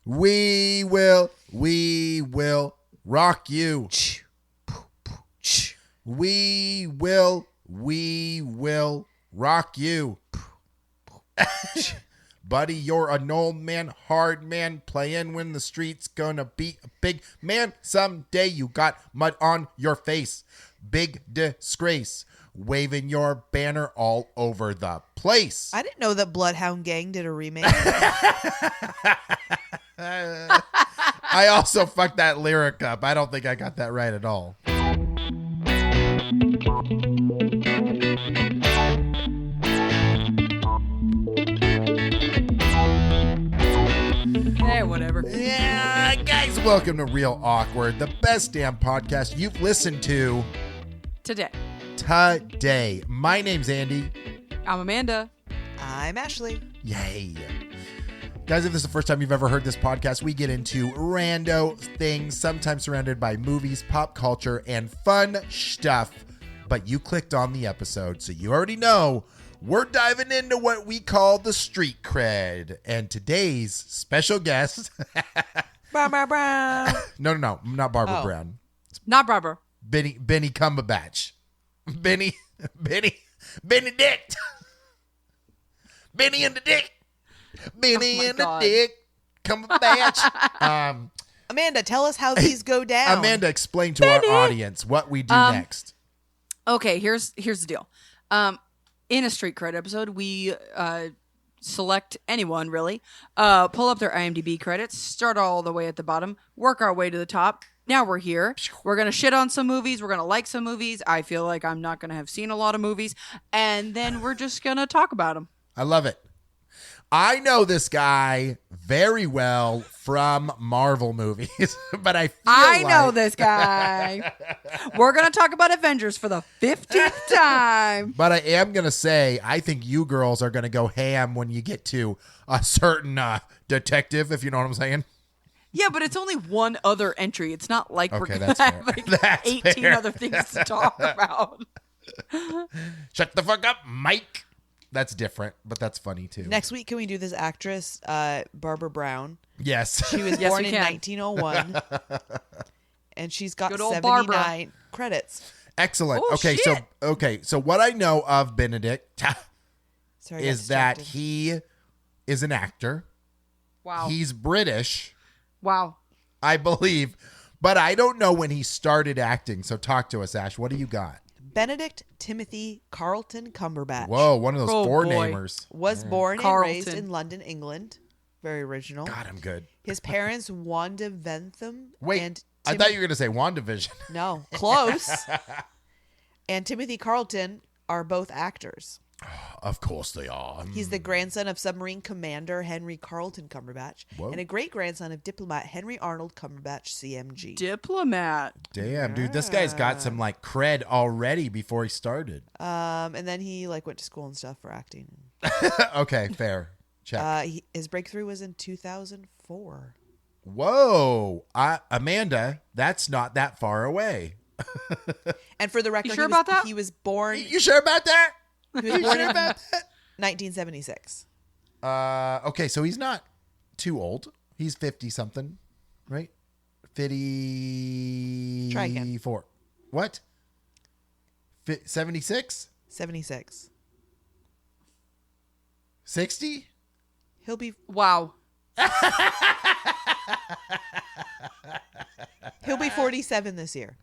We will rock you. We will rock you. Buddy, you're an old man, hard man, playing when the street's gonna be a big man. Someday you got mud on your face. Big disgrace. Waving your banner all over the place. I didn't know that Bloodhound Gang did a remake. I also fucked that lyric up. I don't think I got that right at all. Hey, whatever. Yeah, guys, welcome to Real Awkward, the best damn podcast you've listened to Today. My name's Andy. I'm Amanda. I'm Ashley. Yay. Guys, if this is the first time you've ever heard this podcast, we get into rando things, sometimes surrounded by movies, pop culture, and fun stuff. But you clicked on the episode, so you already know we're diving into what we call the street cred. And today's special guest... Barbara Brown. No, not Barbara Brown. Not Barbara. Benny Cumberbatch. Benedict. Benny and the Dick. Benny and the Dick. Cumberbatch. Amanda, tell us how these go down. Amanda, explain to our audience what we do next. Okay, here's the deal. In a street cred episode, we select anyone really, pull up their IMDb credits, start all the way at the bottom, work our way to the top. Now we're here. We're going to shit on some movies. We're going to like some movies. I feel like I'm not going to have seen a lot of movies. And then we're just going to talk about them. I love it. I know this guy very well from Marvel movies, but I know this guy. We're going to talk about Avengers for the 15th time. But I am going to say, I think you girls are going to go ham when you get to a certain detective, if you know what I'm saying. Yeah, but it's only one other entry. It's not like we're going to that's have fair. like That's 18 fair. other things to talk about. Shut the fuck up, Mike. That's different, but that's funny too. Next week, can we do this actress, Barbara Brown? Yes. She was Yes, born we in can. 1901, and she's got Good old 79 Barbara. credits. Excellent. Oh, shit. So what I know of Benedict Sorry, I got is that distracted. he is an actor. Wow. He's British, Wow. I believe, but I don't know when he started acting. So talk to us, Ash. What do you got? Benedict Timothy Carlton Cumberbatch. Whoa, one of those Oh, four boy. namers. Was born Carlton. and raised in London, England. Very original. God, I'm good. His parents, Wanda Ventham. Wait, and I thought you were going to say WandaVision. No, close. And Timothy Carlton are both actors. Of course they are. He's the grandson of submarine commander Henry Carlton Cumberbatch Whoa. and a great-grandson of diplomat Henry Arnold Cumberbatch, CMG. Diplomat. Damn, dude, this guy's got some like cred already before he started. And then he went to school and stuff for acting. Okay, fair. Check. His breakthrough was in 2004. Whoa, Amanda, that's not that far away. And for the record, You sure about that? he was born. You sure about that? He was You born sure in about that? 1976. Okay, so he's not too old. He's 50 something, right? 54. Try again. What? 76? 76. 60? He'll be Wow. 47 this year.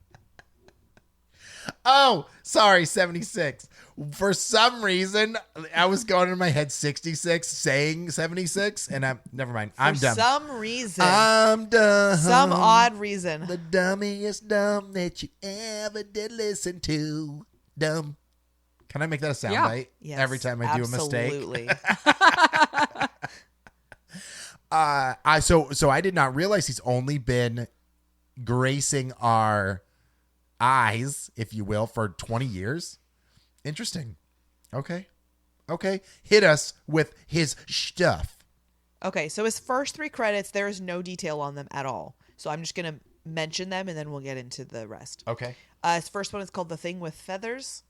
Oh, sorry, 76. For some reason, I was going in my head 66, saying 76, and never mind. I'm For dumb. some reason. I'm dumb. Some odd reason. The dummiest dumb that you ever did listen to. Dumb. Can I make that a soundbite? Yes, Every time I do a mistake. Absolutely. So I did not realize he's only been gracing our eyes, if you will, for 20 years. Interesting. Okay. Hit us with his stuff. Okay, so his first 3 credits, there is no detail on them at all. So I'm just going to mention them and then we'll get into the rest. Okay. His first one is called The Thing with Feathers.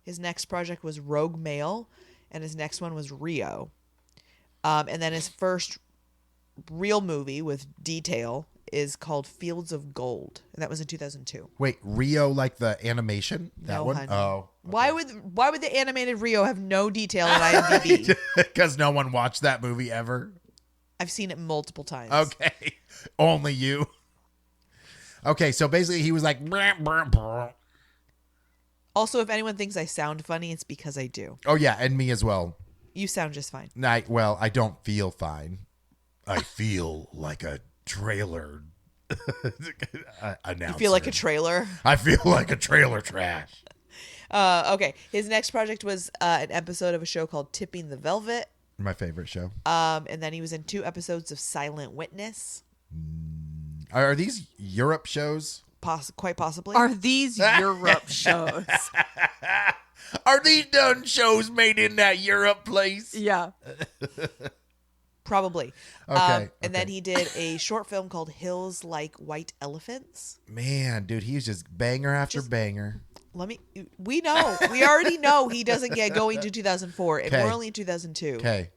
His next project was Rogue Male. And his next one was Rio. And then his first real movie with detail is called Fields of Gold, and that was in 2002. Wait, Rio, like the animation? That No, one? honey. Oh. Why would the animated Rio have no detail in IMDb? Because no one watched that movie ever. I've seen it multiple times. Okay. Only you. Okay, so basically he was like... Also, if anyone thinks I sound funny, it's because I do. Oh, yeah, and me as well. You sound just fine. I don't feel fine. I feel like a trailer announcer. You feel like a trailer? I feel like a trailer trash. Okay. His next project was an episode of a show called Tipping the Velvet. My favorite show. And then he was in 2 episodes of Silent Witness. Are these Europe shows? Quite possibly. Are these Europe shows? Are these done shows made in that Europe place? Yeah. Probably. Okay. And then he did a short film called Hills Like White Elephants. Man, dude, he's just banger after banger. We already know he doesn't get going to 2004, and Okay. we're only in 2002. Okay.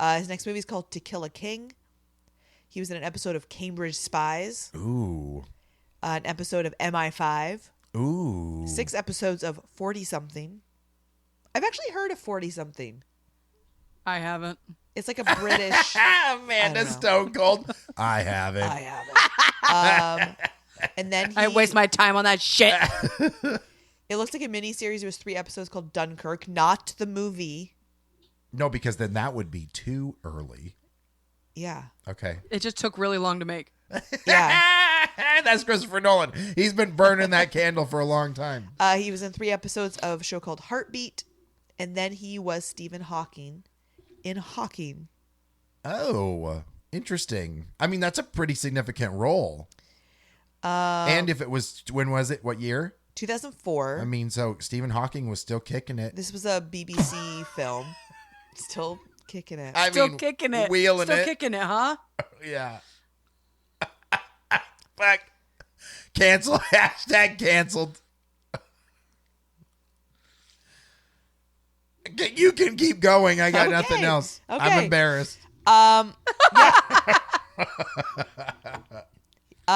His next movie is called To Kill a King. He was in an episode of Cambridge Spies, Ooh. an episode of MI5, Ooh. 6 episodes of 40-something. I've actually heard of 40-something. I haven't. It's like a British... Man, that's Stone Cold. I haven't. I haven't. And then I waste my time on that shit. It looks like a miniseries. It was 3 episodes called Dunkirk, not the movie. No, because then that would be too early. Yeah. Okay. It just took really long to make. Yeah. That's Christopher Nolan. He's been burning that candle for a long time. He was in 3 episodes of a show called Heartbeat, and then he was Stephen Hawking in Hawking. Oh, interesting. I mean, that's a pretty significant role. And if it was, when was it? What year? 2004. I mean, so Stephen Hawking was still kicking it. This was a BBC film. Still kicking it. Still kicking it. Wheeling Still it. kicking it, huh? Yeah. Fuck. Cancel. Hashtag canceled. You can keep going. I got nothing else. Okay. I'm embarrassed.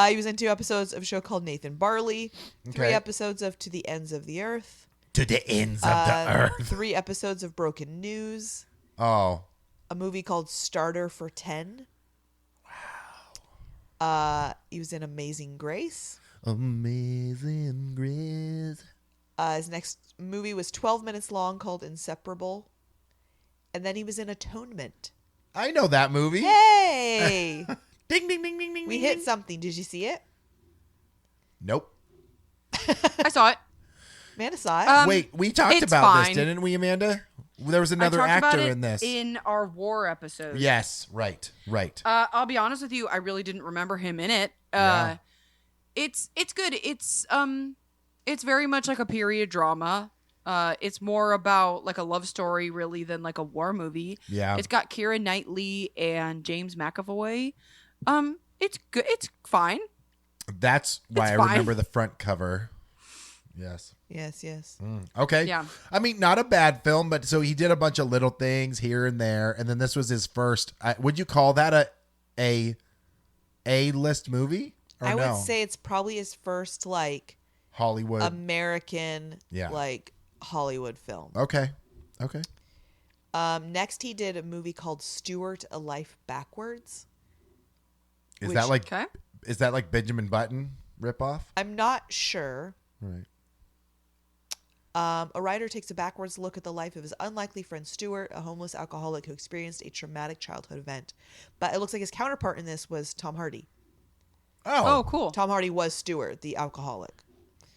He was in 2 episodes of a show called Nathan Barley, 3 Okay. episodes of To the Ends of the Earth, To the ends of the earth. 3 episodes of Broken News, Oh. a movie called Starter for 10. Wow. He was in Amazing Grace. Amazing Grace. His next movie was 12 minutes long called Inseparable. And then he was in Atonement. I know that movie. Hey! Ding, ding, ding, ding, ding. We ding, hit ding. something. Did you see it? Nope. I saw it. Amanda saw it. Wait, we talked it's about fine. this, didn't we, Amanda? There was another I talked about actor it in this. in our war episode. Yes, right. I'll be honest with you, I really didn't remember him in it. Yeah. It's good. It's very much like a period drama. It's more about like a love story really than like a war movie. Yeah. It's got Keira Knightley and James McAvoy. It's good. It's fine. That's why It's I fine. remember the front cover. Yes. Yes. Okay. Yeah. I mean, not a bad film, but so he did a bunch of little things here and there, and then this was his first. Would you call that a list movie? Or I no? would say it's probably his first like Hollywood. American Yeah. like Hollywood film. Okay. Next he did a movie called Stuart: A Life Backwards. Is that like Okay. is that like Benjamin Button ripoff? I'm not sure. Right. A writer takes a backwards look at the life of his unlikely friend Stuart, a homeless alcoholic who experienced a traumatic childhood event. But it looks like his counterpart in this was Tom Hardy. Oh, cool. Tom Hardy was Stuart, the alcoholic.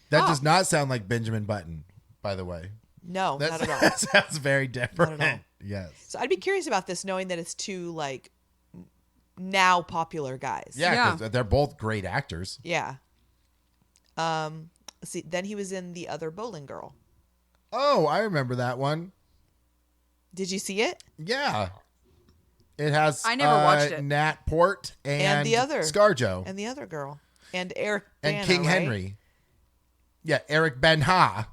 That does not sound like Benjamin Button, by the way. No, not at all. That sounds very different. Not at all. Yes. So I'd be curious about this, knowing that it's 2 like now popular guys. Yeah, because they're both great actors. Yeah. Let's see. Then he was in The Other Bowling Girl. Oh, I remember that one. Did you see it? Yeah. It has I never watched it. Nat Port and the other ScarJo And the other girl. And Eric and Bana, King right? Henry. Yeah, Eric Ben-Ha.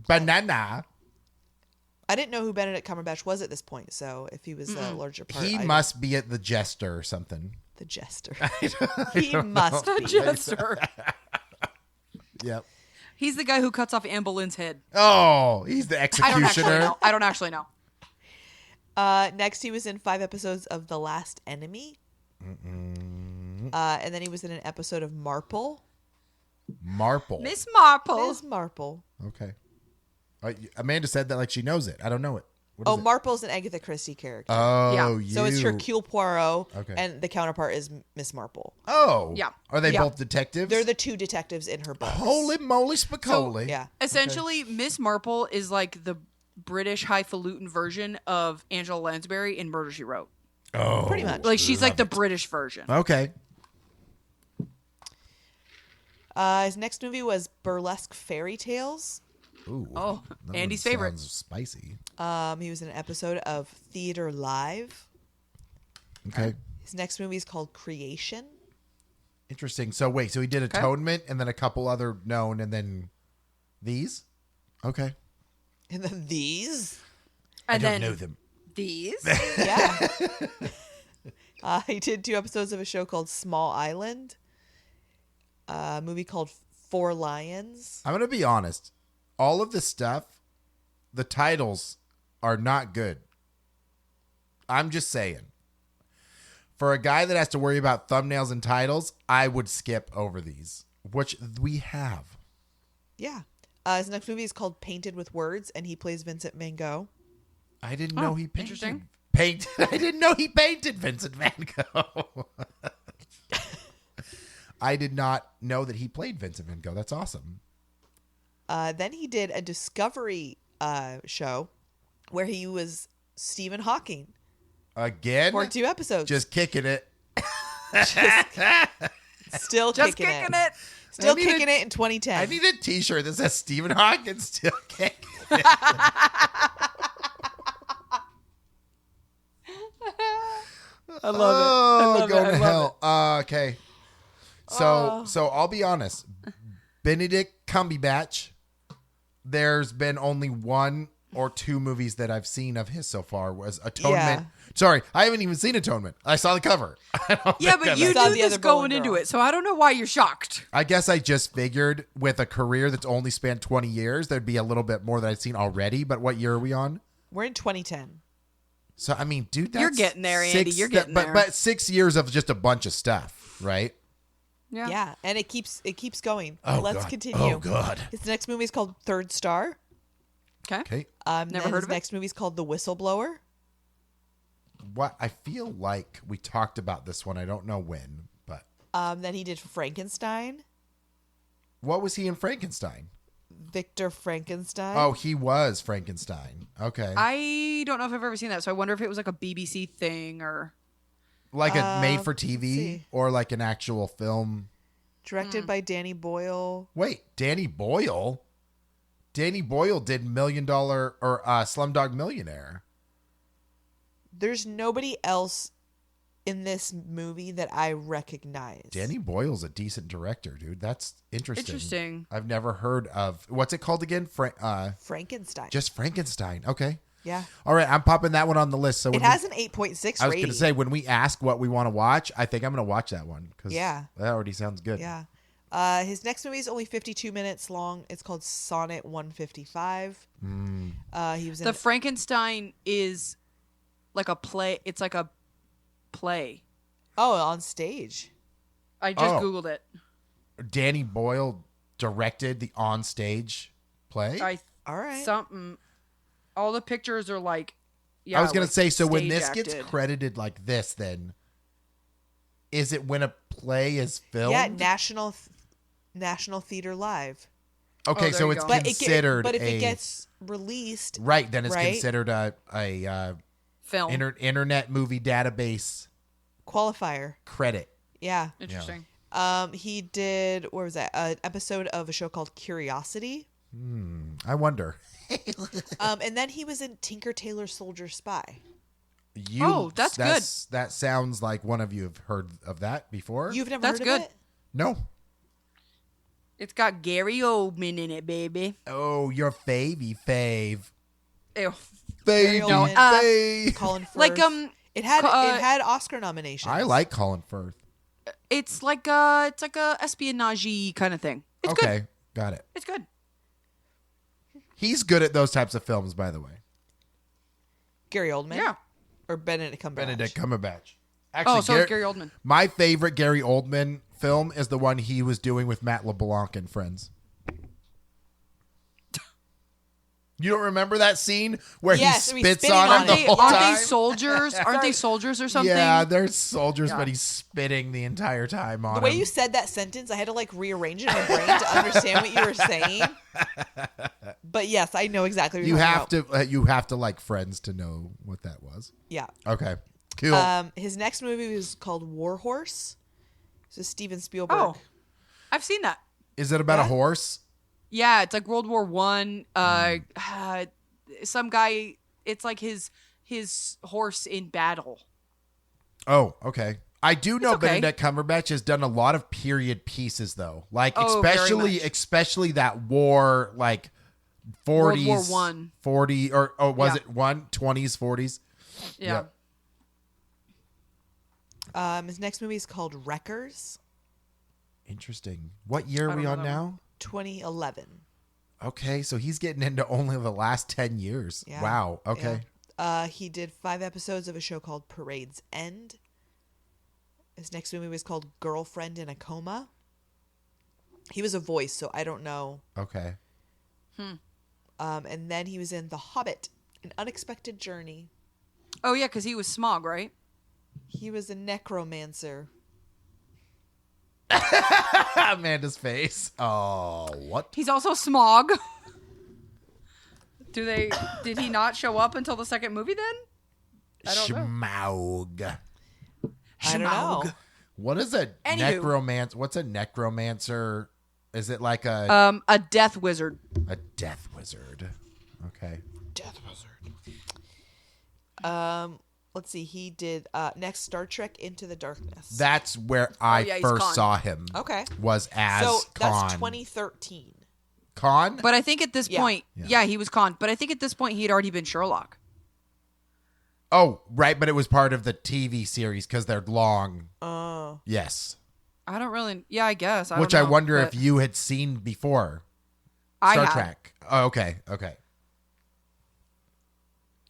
Banana. I didn't know who Benedict Cumberbatch was at this point, so if he was a larger part. He must be at the Jester or something. The Jester. He must The be. Jester. Yep. He's the guy who cuts off Anne Boleyn's head. Oh, he's the executioner. I don't actually know. Next, he was in 5 episodes of The Last Enemy. And then he was in an episode of Marple. Marple. Miss Marple. Miss Marple. Okay. Amanda said that like she knows it. I don't know it. What is it? Marple's an Agatha Christie character. Oh, Yeah. you. So it's Hercule Poirot, Okay. and the counterpart is Miss Marple. Oh. Yeah. Are they Yeah. both detectives? They're the 2 detectives in her book. Holy moly spicoli. Yeah. Essentially, Miss Marple is like the British highfalutin version of Angela Lansbury in Murder, She Wrote. Oh. Pretty much. Like, she's like the British version. Okay. His next movie was Burlesque Fairy Tales. Ooh. Oh, that Andy's one favorite. Sounds spicy. He was in an episode of Theater Live. Okay. His next movie is called Creation. Interesting. So wait, so he did Atonement and then a couple other known and then these? Okay. And then these. And I then don't know them. these. Yeah. He did 2 episodes of a show called Small Island. A movie called Four Lions. I'm going to be honest. All of this stuff, the titles are not good. I'm just saying. For a guy that has to worry about thumbnails and titles, I would skip over these, which we have. Yeah. His next movie is called Painted with Words, and he plays Vincent Van Gogh. I didn't know he painted. interesting. I didn't know he painted Vincent Van Gogh. I did not know that he played Vincent Van Gogh. That's awesome. Then he did a Discovery show where he was Stephen Hawking Again? for 2 episodes. Just kicking it. Still Just kicking kicking it. it. Still I need kicking it in 2010. I need a t-shirt that says Stephen Hawking still kicking it. I love it. I love going it. to I love hell. Okay. So I'll be honest. Benedict Cumberbatch, there's been only 1 or 2 movies that I've seen of his so far was Atonement. Sorry, I haven't even seen Atonement. I saw the cover. Yeah, but you Saw knew the this other going Bowling into Girl. it, so I don't know why you're shocked. I guess I just figured with a career that's only spanned 20 years, there'd be a little bit more that I'd seen already. But what year are we on? We're in 2010. So, I mean, dude, that's You're getting there, Andy. You're getting there. But 6 years of just a bunch of stuff, right? Yeah, and it keeps going. Oh, Let's God. continue. Oh, God. His next movie is called Third Star. Okay. Okay. Never Then heard his of it. next movie is called The Whistleblower. What I feel like we talked about this one. I don't know when, but Then he did Frankenstein. what was he in Frankenstein? Victor Frankenstein. Oh, he was Frankenstein. Okay. I don't know if I've ever seen that, so I wonder if it was like a BBC thing or. Like a made for let's TV see. or like an actual film. Directed by Danny Boyle. Wait, Danny Boyle? Danny Boyle did $1 Million or Slumdog Millionaire. There's nobody else in this movie that I recognize. Danny Boyle's a decent director, dude. That's interesting. Interesting. I've never heard of what's it called again? Frankenstein. Just Frankenstein. Okay. yeah. All right, I'm popping that one on the list. So It when has an 8.6 I was rating. going to say when we ask what we want to watch, I think I'm going to watch that one because Yeah. that already sounds good. Yeah. His next movie is only 52 minutes long. It's called Sonnet 155. He was in The Frankenstein is like a play. It's like a play. on stage. I just Oh. Googled it. Danny Boyle directed the on-stage play. All right. Something. All the pictures are like. Yeah, I was going like to say, so when stage this gets acted. credited like this, then is it when a play is filmed? Yeah, National Theater Live. Okay, there so you it's go. considered but if a it gets released, right, then it's right? considered a film. internet movie database qualifier. credit. Yeah. Interesting. He did, where was that? An episode of a show called Curiosity. I wonder. And then he was in Tinker Tailor Soldier Spy. That's good. That sounds like one of you have heard of that before. You've never That's heard good. of it? No. It's got Gary Oldman in it, baby. Oh, your fave. Ew. Faye, No, Faye. Colin Firth. Like it had Oscar nominations. I like Colin Firth. it's like a espionage kind of thing. It's good. Okay, got it. It's good. He's good at those types of films, by the way. Gary Oldman. Yeah. Or Benedict Cumberbatch. Benedict Cumberbatch. Actually, Oh, so it's Gary Oldman. My favorite Gary Oldman film is the one he was doing with Matt LeBlanc and Friends. You don't remember that scene where Yes, he he's spits spitting on on him the it. whole Aren't time? they soldiers? Aren't they soldiers or something? Yeah, they're soldiers, Yeah. but he's spitting the entire time on The way him. you said that sentence, I had to like rearrange it in my brain to understand what you were saying. But yes, I know exactly what You you're have talking about. to you have to like Friends to know what that was. Yeah. Okay. Cool. His next movie was called War Horse. This is Steven Spielberg. Oh, I've seen that. Is it about a yeah. horse? Yeah, it's like World War One. Some guy. It's like his horse in battle. Oh, okay. I do know okay. Benedict Cumberbatch has done a lot of period pieces though. Like Oh, very especially that war like 40s World War I. 40 or was Yeah. it 20s 40s? Yeah. Yep. His next movie is called Wreckers, Interesting. What year I are we don't on know that now? 2011. Okay, so he's getting into only the last 10 years. Yeah. Wow. Okay. Yeah. He did 5 episodes of a show called Parade's End. His next movie was called Girlfriend in a Coma. He was a voice, so I don't know. Okay. And then he was in The Hobbit, An Unexpected Journey. Oh yeah, because he was Smog, right? He was a necromancer. Amanda's face. Oh, what? He's also Smog. Did he not show up until the second movie then? I don't know. Schmaug. I don't know. What is a Anywho. necromancer? What's a necromancer? Is it like a Death wizard. death wizard? Okay. Death Wizard. Let's see. He did next Star Trek Into the Darkness. That's where I yeah, he's first Khan. saw him. Okay. Was as So Khan. that's 2013. Khan? But I think at this Yeah. point, Yeah. yeah, he was Khan. But I think at this point he had already been Sherlock. Oh, right, but it was part of the TV series because they're long. Oh. Yes. I don't really. Yeah, I guess. Which don't I know, wonder but if you had seen before. I Star had. Trek. Oh, okay.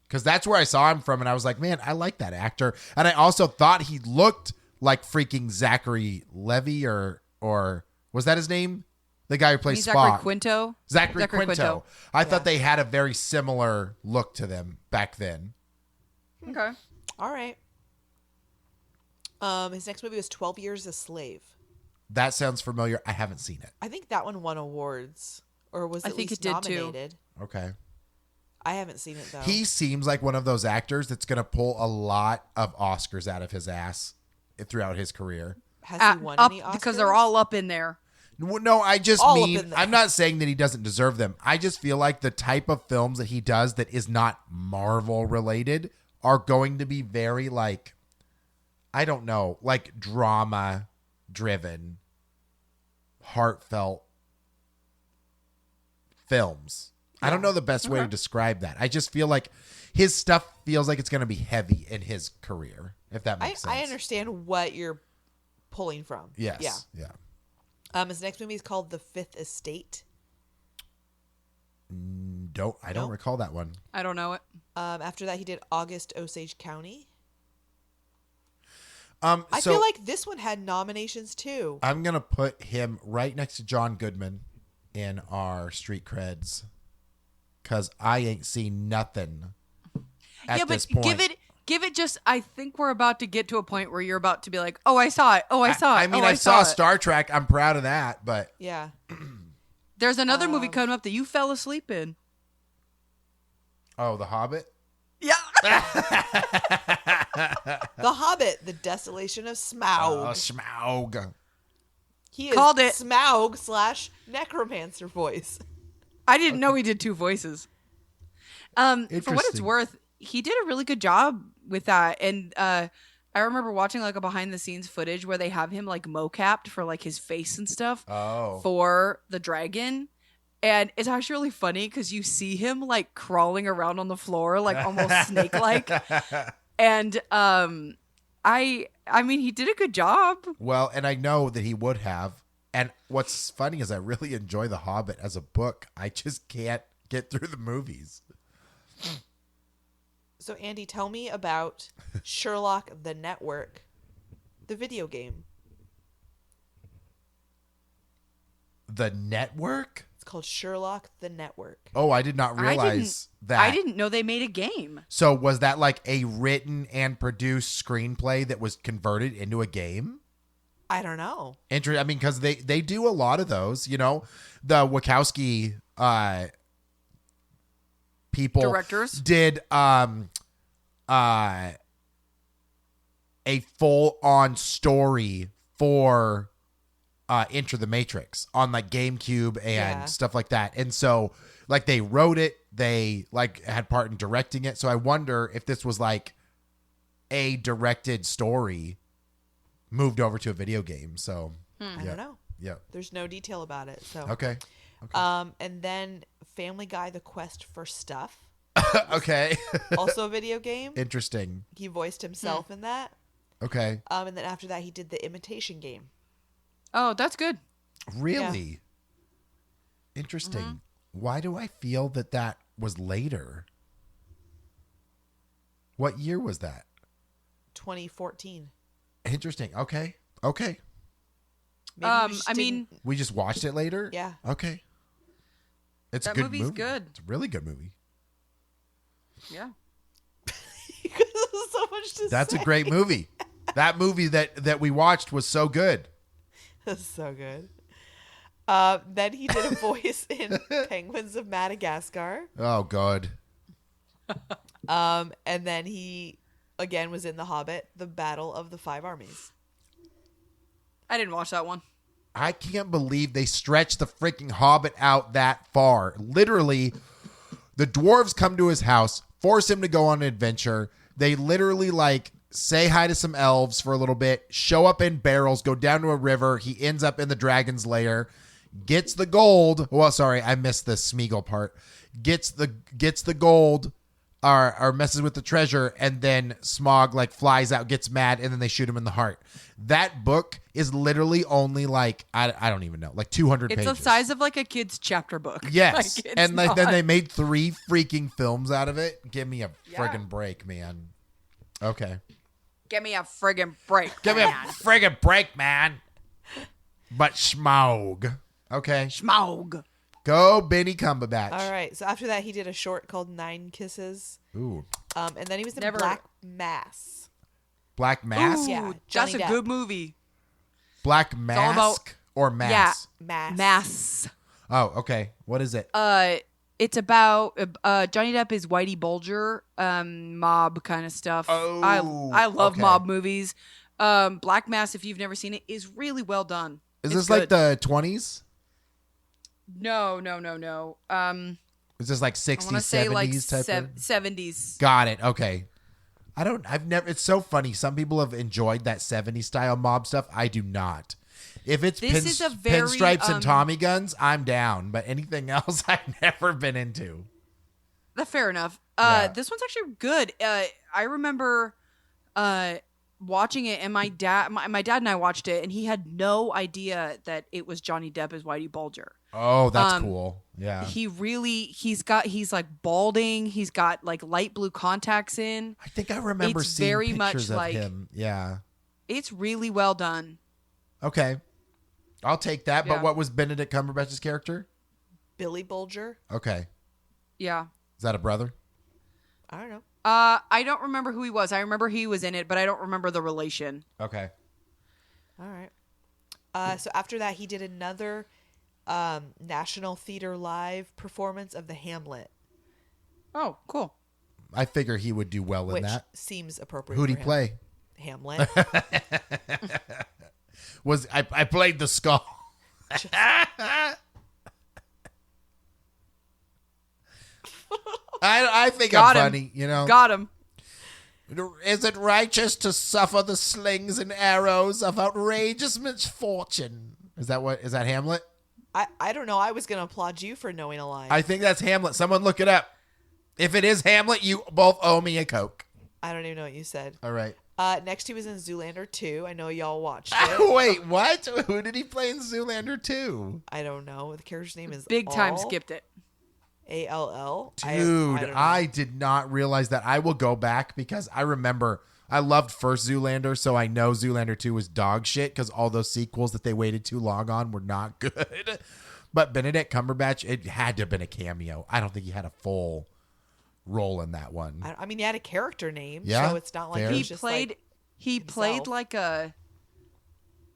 Because that's where I saw him from, and I was like, man, I like that actor. And I also thought he looked like freaking Zachary Levi, or was that his name? The guy who plays Zachary Spock. Quinto. Zachary Zachary Quinto. Quinto. I thought they had a very similar look to them back then. Okay. All right. His next movie was 12 Years a Slave. That sounds familiar. I haven't seen it. I think that one won awards, or was I at think least it did, too. nominated. Okay. I haven't seen it though. He seems like one of those actors that's going to pull a lot of Oscars out of his ass throughout his career. Has he won Up any Oscars? because they're all up in there. No, I just All up mean, in there. I'm not saying that he doesn't deserve them. I just feel like the type of films that he does that is not Marvel related are going to be very like, I don't know, like drama driven, heartfelt films. I don't know the best way to describe that. I just feel like his stuff feels like it's going to be heavy in his career, if that makes sense. I understand what you're pulling from. Yes. Yeah. Yeah. His next movie is called The Fifth Estate. I don't Nope. recall that one. I don't know it. After that, he did August Osage County. So I feel like this one had nominations too. I'm going to put him right next to John Goodman in our street creds because I ain't seen nothing at Yeah, this but point. give it just. I think we're about to get to a point where you're about to be like, oh, I saw it. Oh, I saw it. I mean, oh, I saw it. Star Trek. I'm proud of that, but Yeah. There's another movie coming up that you fell asleep in. oh, The Hobbit? Yeah. The Hobbit, The Desolation of Smaug. Smaug. He is Called it. Smaug / necromancer voice. I didn't know he did two voices. For what it's Interesting. worth, he did a really good job with that. And I remember watching like a behind the scenes footage where they have him like mocapped for like his face and stuff Oh. for the dragon. And it's actually really funny because you see him like crawling around on the floor, like almost snake-like. And I mean, he did a good job. Well, and I know that he would have. And what's funny is I really enjoy The Hobbit as a book. I just can't get through the movies. So, Andy, tell me about Sherlock the Network, the video game. The Network? It's called Sherlock the Network. Oh, I did not realize that. I didn't know they made a game. So was that like a written and produced screenplay that was converted into a game? I don't know. I mean, because they do a lot of those. You know, the Wachowski people Directors did a full on story for Enter the Matrix on like GameCube and stuff like that. And so like they wrote it, they like had part in directing it. So I wonder if this was like a directed story moved over to a video game. So I don't know. Yeah. There's no detail about it. So Okay. and then Family Guy: The Quest for Stuff. Okay. Also a video game. Interesting. He voiced himself in that. Okay. And then after that, he did The Imitation Game. Oh, that's good. Really? Interesting. Why do I feel that that was later? What year was that? 2014. Interesting. Okay. Okay. Maybe you just I didn't- mean, We just watched it later? Yeah. Okay. It's a That good movie's movie. good. It's a really good movie. yeah. There's so much to That's say. a great movie. That movie that we watched was so good. That's so good. Then he did a voice in Penguins of Madagascar. Oh, God. And then he again was in The Hobbit, The Battle of the Five Armies. I didn't watch that one. I can't believe they stretched the freaking Hobbit out that far. Literally, the dwarves come to his house, force him to go on an adventure. They literally like say hi to some elves for a little bit, show up in barrels, go down to a river. He ends up in the dragon's lair, gets the gold. Well, sorry, I missed the Smeagol part. Gets the gold, or messes with the treasure, and then Smaug like flies out, gets mad, and then they shoot him in the heart. That book is literally only like I don't even know, like 200 It's pages. the size of like a kid's chapter book. Yes, Like, it's and like then not- they made 3 freaking films out of it. Give me a Yeah. friggin' break, man. Okay. Give me a friggin' break. Give me a man. friggin' break, man. But Smaug. Okay. Schmaug. Go Benny Cumberbatch. All right. So after that, he did a short called Nine Kisses. Ooh. And then he was in Never- Black Mass. Black Mask? Ooh, Yeah, that's Johnny a Depp. good movie. Black all Mask about- or Mass? Mass. Mass. Oh, okay. What is it? It's about Johnny Depp is Whitey Bulger, mob kind of stuff. Oh, I love okay. mob movies. Black Mass, if you've never seen it, is really well done. Is It's this like good. the 20s? No. Is this like I 60s, want to say 70s like type of? 70s. Got it. Okay. I've never, it's so funny. Some people have enjoyed that 70s style mob stuff. I do not. If it's This is a very, pinstripes and Tommy guns, I'm down. But anything else, I've never been into. Fair enough. Yeah. This one's actually good. I remember watching it, and my dad and I watched it, and he had no idea that it was Johnny Depp as Whitey Bulger. Oh, that's cool. Yeah. He's like balding. He's got like light blue contacts in. I think I remember It's seeing very much pictures of like- him. Yeah. It's really well done. Okay. I'll take that. Yeah. But what was Benedict Cumberbatch's character? Billy Bulger. Okay. Yeah. Is that a brother? I don't know. I don't remember who he was. I remember he was in it, but I don't remember the relation. Okay. All right. So after that, he did another National Theater Live performance of the Hamlet, Oh, cool. I figure he would do well in which that. seems appropriate. Who'd for he him. play? Hamlet. I played the skull. I think Got I'm him. funny, you know. Got him. Is it righteous to suffer the slings and arrows of outrageous misfortune? Is that Hamlet? I don't know. I was going to applaud you for knowing a line. I think that's Hamlet. Someone look it up. If it is Hamlet, you both owe me a Coke. I don't even know what you said. All right. Next, he was in Zoolander 2. I know y'all watched it. Wait, what? Who did he play in Zoolander 2? I don't know. The character's name is Big time skipped it. ALL. Dude, don't know. I did not realize that. I will go back because I remember I loved first Zoolander, so I know Zoolander 2 was dog shit because all those sequels that they waited too long on were not good. But Benedict Cumberbatch, it had to have been a cameo. I don't think he had a full role in that one. I mean, he had a character name, Yeah, so it's not like fair. he He was just played. like He played himself. like a.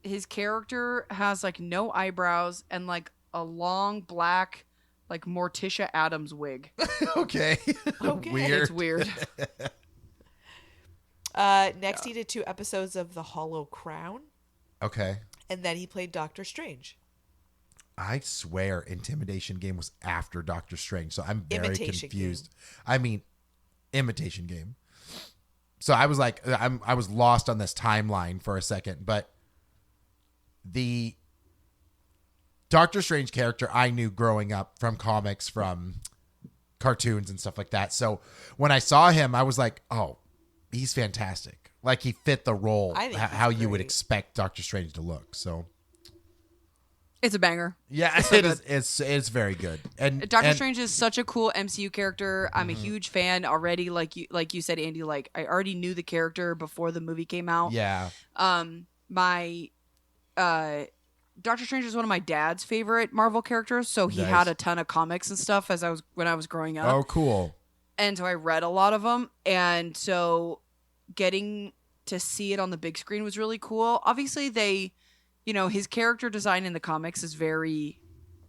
His character has like no eyebrows and like a long black, like Morticia Adams wig. Okay. Okay. Weird. It's weird. Next, he did 2 episodes of The Hollow Crown, Okay. and then he played Doctor Strange. I swear Intimidation Game was after Doctor Strange, so I'm very Imitation confused. I mean, Imitation Game. So I was like, I was lost on this timeline for a second, but the Doctor Strange character I knew growing up from comics, from cartoons and stuff like that. So when I saw him, I was like, oh, he's fantastic. Like he fit the role, I think he's how you would great. expect Doctor Strange to look. So It's a banger. yeah, so it is. It's very good. And Doctor Strange is such a cool MCU character. I'm a huge fan already. Like you said, Andy. Like I already knew the character before the movie came out. Yeah. My Doctor Strange is one of my dad's favorite Marvel characters. So he Nice. had a ton of comics and stuff when I was growing up. Oh, cool. And so I read a lot of them. And so getting to see it on the big screen was really cool. Obviously, his character design in the comics is very,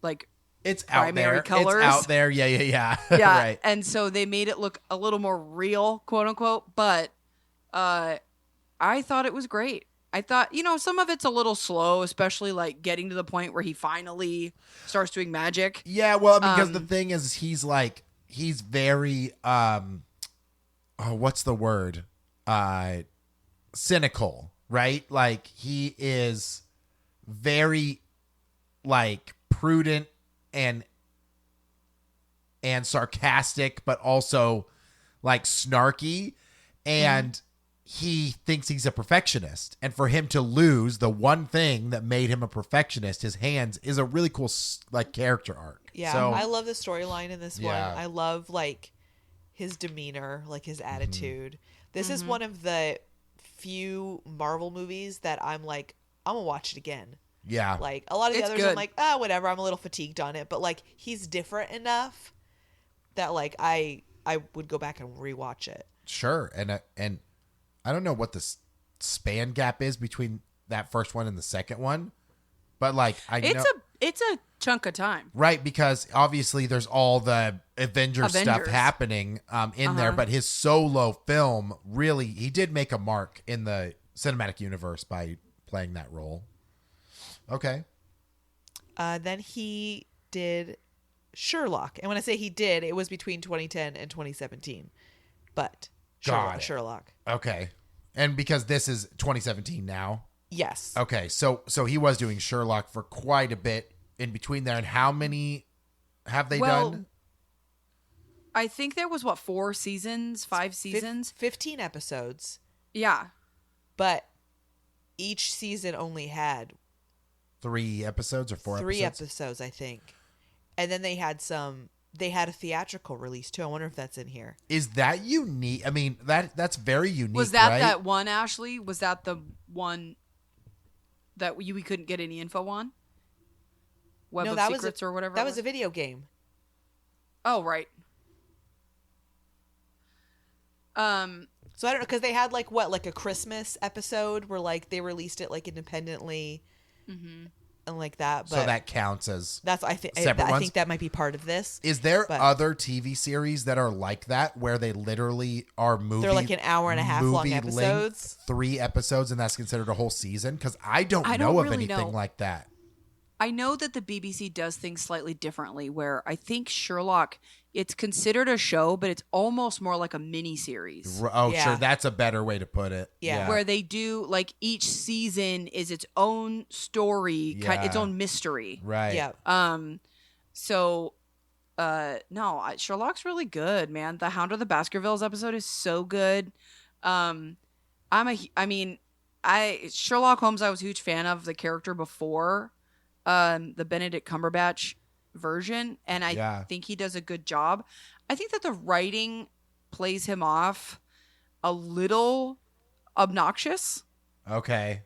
like, It's out primary there. colors. It's out there. Yeah. yeah. Right. And so they made it look a little more real, quote unquote. But I thought it was great. I thought, some of it's a little slow, especially like getting to the point where he finally starts doing magic. Yeah. Well, because the thing is, he's very, what's the word? Cynical, right? Like he is very like prudent and sarcastic, but also like snarky, and he thinks he's a perfectionist. And for him to lose the one thing that made him a perfectionist, his hands, is a really cool like character arc. Yeah, So, I love the storyline in this one. Yeah. I love like his demeanor, like his attitude. This is one of the few Marvel movies that I'm like, I'm gonna watch it again. yeah. Like a lot of the It's others, I'm good. like, whatever. I'm a little fatigued on it, but like he's different enough that like I would go back and rewatch it. Sure. And I don't know what the span gap is between that first one and the second one, but like It's a chunk of time. right, because obviously there's all the Avengers stuff Avengers. happening in there, but his solo film, really, he did make a mark in the cinematic universe by playing that role. Okay. Then he did Sherlock, and when I say he did, it was between 2010 and 2017. But Got it. Sherlock. Okay. And because this is 2017 now. Yes. Okay. So he was doing Sherlock for quite a bit in between there. And how many have they done? I think there was 4 seasons, 5 seasons. 15 episodes, Yeah. but each season only had 3 episodes or 4 3 episodes? episodes, I think. And then they had a theatrical release too. I wonder if that's in here. Is that unique? I mean, that's very unique. Was that right? that one, Ashley? Was that the one that we couldn't get any info on? Web of Secrets or whatever? That it was a video game. Oh, right. So I don't know, because they had like a Christmas episode where like they released it like independently and like that. But So that counts as that's I think separate I ones? think that might be part of this. Is there But- other TV series that are like that where they literally are movie? They're like an hour and a half long movie episodes. length, 3 episodes, and that's considered a whole season? Because I don't I know don't of really anything know. like that. I know that the BBC does things slightly differently, where I think Sherlock it's considered a show, but it's almost more like a mini series. Oh, Yeah. sure. That's a better way to put it. Yeah. Where they do like each season is its own story, its Yeah. own mystery. Right. Yeah. So, no, Sherlock's really good, man. The Hound of the Baskervilles episode is so good. Sherlock Holmes, I was a huge fan of the character before, the Benedict Cumberbatch version, and I think he does a good job. I think that the writing plays him off a little obnoxious. Okay.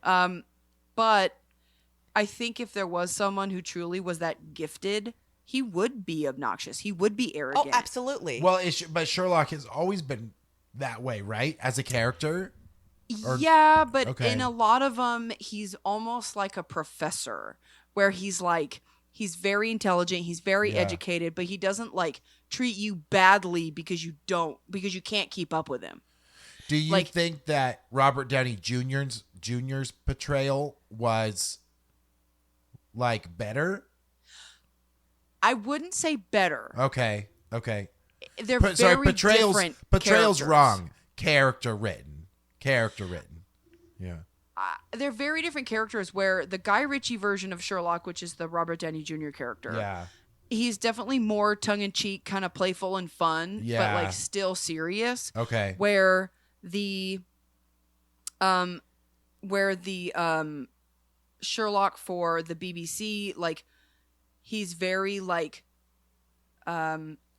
But I think if there was someone who truly was that gifted, he would be obnoxious. He would be arrogant. Oh, absolutely. Well, but Sherlock has always been that way, right? As a character? Yeah, but Okay. in a lot of them, he's almost like a professor, where he's very intelligent, he's very educated, but he doesn't like treat you badly because you can't keep up with him. Do you think that Robert Downey Jr.'s portrayal was like better? I wouldn't say better. Okay. They're very different portrayal's characters. wrong. Character written. Yeah. They're very different characters, where the Guy Ritchie version of Sherlock, which is the Robert Downey Jr. character, Yeah. he's definitely more tongue-in-cheek, kind of playful and fun, Yeah. but like still serious. Okay. Where the Sherlock for the BBC, like he's very like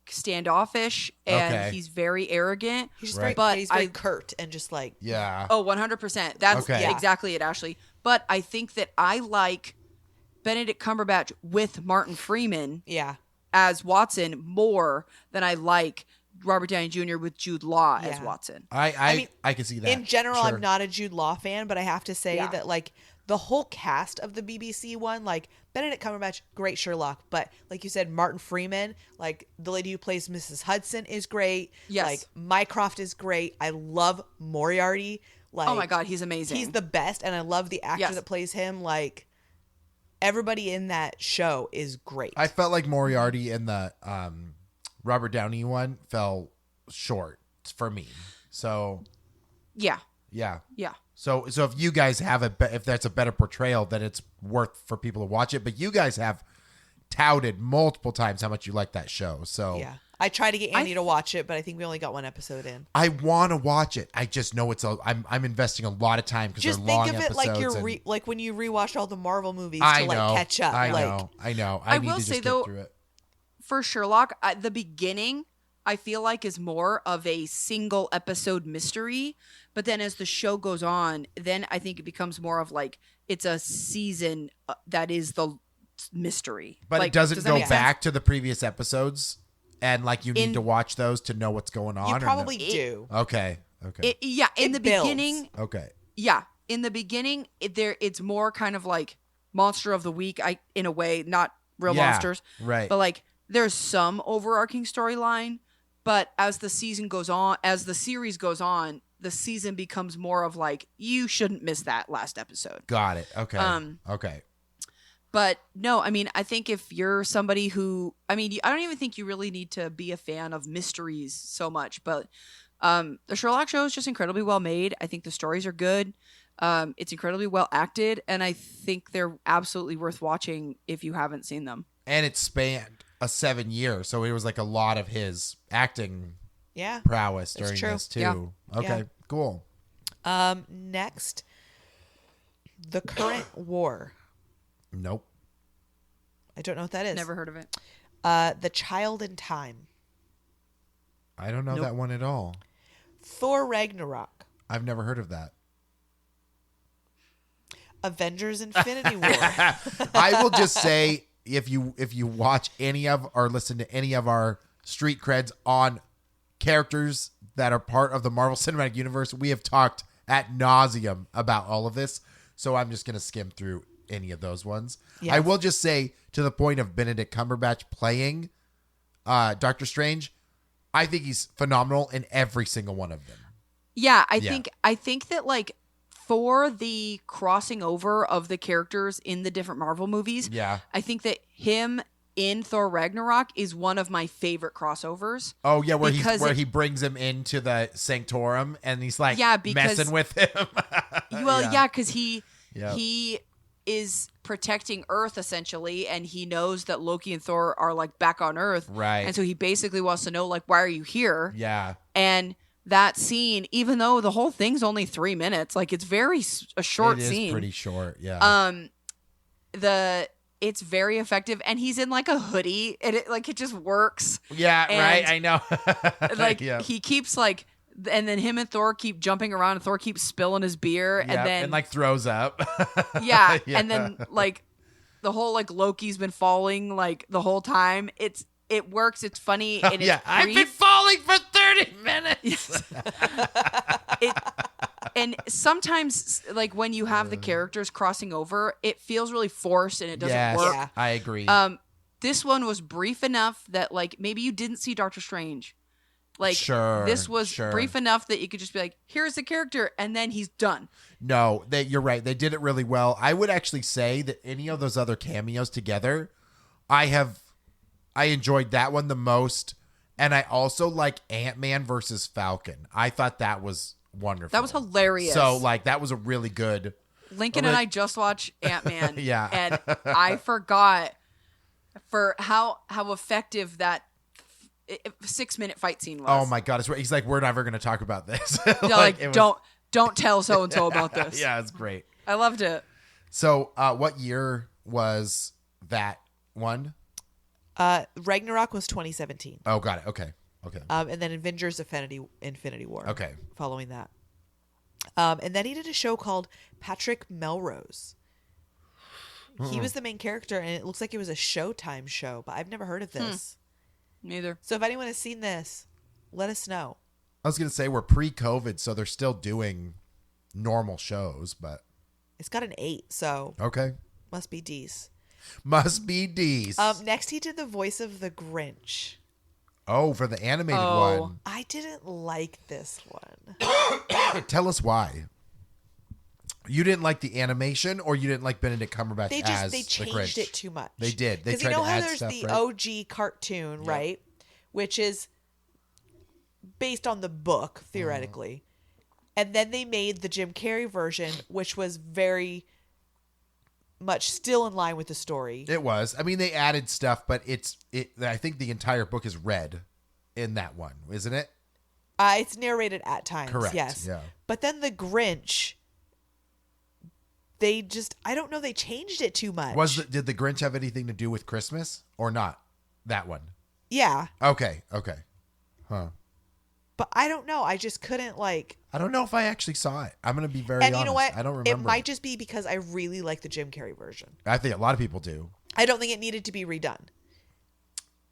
standoffish, and he's very arrogant. He's just Right. he's very curt and just like Yeah. Oh, 100%. That's Okay. exactly it, Ashley. But I think that I like Benedict Cumberbatch with Martin Freeman as Watson more than I like Robert Downey Jr. with Jude Law as Watson. I can see that. In general, Sure. I'm not a Jude Law fan, but I have to say that like the whole cast of the BBC one, like Benedict Cumberbatch, great Sherlock, but like you said, Martin Freeman, like the lady who plays Mrs. Hudson is great. Yes. Like Mycroft is great. I love Moriarty. Like, Oh my God, he's amazing. he's the best, and I love the actor that plays him. Like everybody in that show is great. I felt like Moriarty in the Robert Downey one fell short for me. So Yeah. yeah. Yeah. So if you guys have if that's a better portrayal, then it's worth for people to watch it. But you guys have touted multiple times how much you like that show. So yeah. I tried to get Andy to watch it, but I think we only got one episode in. I want to watch it. I just know I'm investing a lot of time because Just they're long think of it episodes. like you're like when you rewatched all the Marvel movies to like catch up. I like, know. I need will to just say, get though, through it. For Sherlock, the beginning, I feel like is more of a single episode mystery. But then as the show goes on, then I think it becomes more of like it's a season that is the mystery. But like, it doesn't does that go make sense? back to the previous episodes, and like you need to watch those to know what's going on. you or no? probably do. Okay. In the builds. beginning, Okay. yeah, in the beginning, it's more kind of like Monster of the Week, in a way, not real monsters, right? But like there's some overarching storyline. But as the season goes on, as the series goes on, the season becomes more of like you shouldn't miss that last episode. Got it. Okay. Okay. But no, I mean, I think if you're somebody who, I mean, I don't even think you really need to be a fan of mysteries so much, but the Sherlock show is just incredibly well made. I think the stories are good. It's incredibly well acted, and I think they're absolutely worth watching if you haven't seen them. And it spanned a 7 year, so it was like a lot of his acting prowess during true. this too. Yeah. Okay, Yeah. cool. Next, The Current War. Nope. I don't know what that is. Never heard of it. The Child in Time. I don't know Nope. that one at all. Thor Ragnarok. I've never heard of that. Avengers Infinity War. I will just say if you watch any of or listen to any of our street creds on characters that are part of the Marvel Cinematic Universe, we have talked ad nauseum about all of this. So I'm just gonna skim through any of those ones. Yeah. I will just say to the point of Benedict Cumberbatch playing Doctor Strange, I think he's phenomenal in every single one of them. Yeah, I think that like for the crossing over of the characters in the different Marvel movies, Yeah. I think that him in Thor Ragnarok is one of my favorite crossovers. Oh yeah, where he brings him into the Sanctorum and he's like messing with him. Because he is protecting Earth essentially, and he knows that Loki and Thor are like back on Earth, right? And so he basically wants to know like, why are you here? Yeah, and that scene, even though the whole thing's only 3 minutes, like it's a short scene. It is pretty short, yeah. It's very effective, and he's in like a hoodie, and it just works. Yeah, and, right. I know. Like he keeps like, and then him and Thor keep jumping around, and Thor keeps spilling his beer, and then like throws up. yeah, and then like the whole like Loki's been falling like the whole time. It works. It's funny. And it's I've been falling for 30 minutes. And sometimes, like when you have the characters crossing over, it feels really forced and it doesn't work. Yeah. I agree. This one was brief enough that like maybe you didn't see Doctor Strange. Like this was brief enough that you could just be like, here's the character, and then he's done. No, you're right. They did it really well. I would actually say that any of those other cameos together, I enjoyed that one the most. And I also like Ant-Man versus Falcon. I thought that was wonderful. That was hilarious. So like that was a really good. Lincoln and I just watched Ant-Man. Yeah. And I forgot for how effective that 6-minute fight scene was. Oh my God. He's like, we're never going to talk about this. Don't tell so-and-so about this. Yeah, it's great. I loved it. So what year was that one? Ragnarok was 2017. Oh, got it. Okay. And then Avengers Infinity War. Okay. Following that. And then he did a show called Patrick Melrose. He was the main character, and it looks like it was a Showtime show, but I've never heard of this. Neither. So if anyone has seen this, let us know. I was going to say we're pre-COVID, so they're still doing normal shows, but It's got an 8, so okay. Must be D's. Must be D's. Next, he did the voice of the Grinch. Oh, for the animated one. I didn't like this one. Tell us why. You didn't like the animation, or you didn't like Benedict Cumberbatch They as changed the Grinch? it too much. They did. They Because tried you know to how add there's stuff, the right? OG cartoon, right? Which is based on the book, theoretically. And then they made the Jim Carrey version, which was very much still in line with the story. It was. I mean, they added stuff, but I think the entire book is read in that one, isn't it? It's narrated at times, Correct. yes. Yeah. But then the Grinch, I don't know, they changed it too much. Did the Grinch have anything to do with Christmas or not? That one. Yeah. Okay. Huh. But I don't know. I just couldn't I don't know if I actually saw it. I'm going to be very honest. And you know what? I don't remember. It might just be because I really like the Jim Carrey version. I think a lot of people do. I don't think it needed to be redone.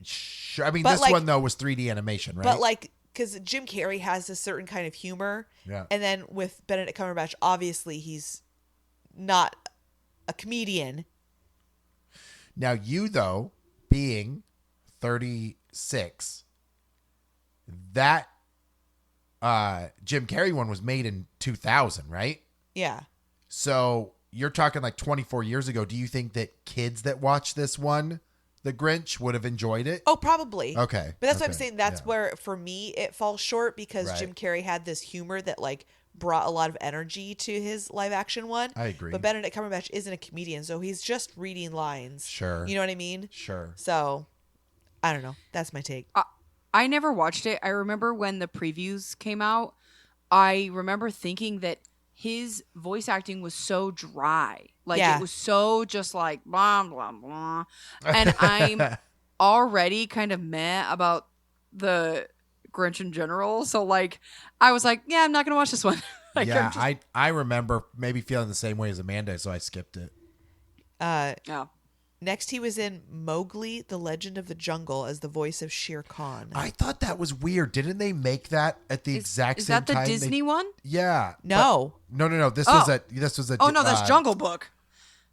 Sure. I mean, But this one, though, was 3D animation, right? But because Jim Carrey has a certain kind of humor. Yeah. And then with Benedict Cumberbatch, obviously he's not a comedian. Now, you, though, being 36, that Jim Carrey one was made in 2000, right? Yeah. So you're talking like 24 years ago. Do you think that kids that watch this one, The Grinch, would have enjoyed it? Oh, probably. Okay. But that's what I'm saying. That's where, for me, it falls short because Right. Jim Carrey had this humor that brought a lot of energy to his live action one. I agree. But Benedict Cumberbatch isn't a comedian, so he's just reading lines. Sure. You know what I mean? Sure. So, I don't know. That's my take. I never watched it. I remember when the previews came out, I remember thinking that his voice acting was so dry. It was so just like blah, blah, blah. And I'm already kind of meh about the Grinch in general. So I was like, yeah, I'm not going to watch this one. I remember maybe feeling the same way as Amanda, so I skipped it. Yeah. Next, he was in Mowgli, The Legend of the Jungle as the voice of Shere Khan. I thought that was weird. Didn't they make that at the exact same time? Is that the Disney one? Yeah. No. No. This was a. Oh no, that's Jungle Book.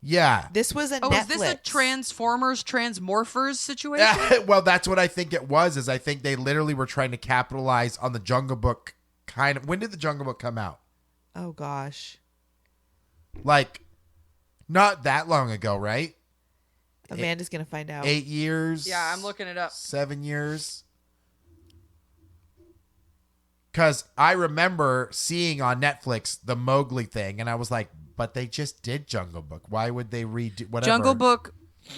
Yeah. This was a Netflix. Is this a Transmorphers situation? Well, that's what I think it was. Is I think they literally were trying to capitalize on the Jungle Book kind of. When did the Jungle Book come out? Oh gosh. Not that long ago, right? Amanda's gonna find out. 8 years. Yeah, I'm looking it up. 7 years. Because I remember seeing on Netflix the Mowgli thing, and I was like, but they just did Jungle Book. Why would they redo whatever? Jungle Book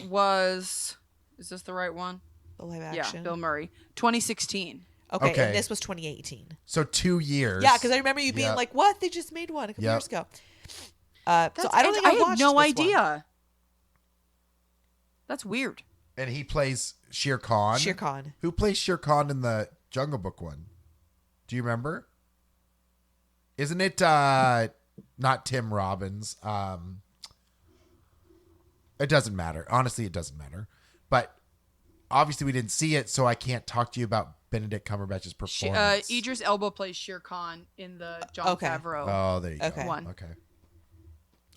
was... Is this the right one? The live action. Yeah, Bill Murray. 2016. Okay, Okay. and this was 2018. So 2 years. Yeah, because I remember you being Yep. like, "What? They just made one a couple Yep. years ago." So I don't think I had watched no this idea. one. That's weird. And he plays Shere Khan. Shere Khan. Who plays Shere Khan in the Jungle Book one? Do you remember? Isn't it not Tim Robbins? It doesn't matter. Honestly, it doesn't matter. But obviously we didn't see it, so I can't talk to you about Benedict Cumberbatch's performance. Idris Elba plays Shere Khan in the Jon Favreau. Oh, there you Okay. go. One. Okay.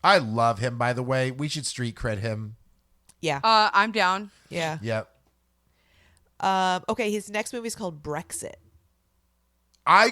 I love him, by the way. We should street cred him. Yeah. I'm down. Yeah. Yep. Okay, his next movie is called Brexit. I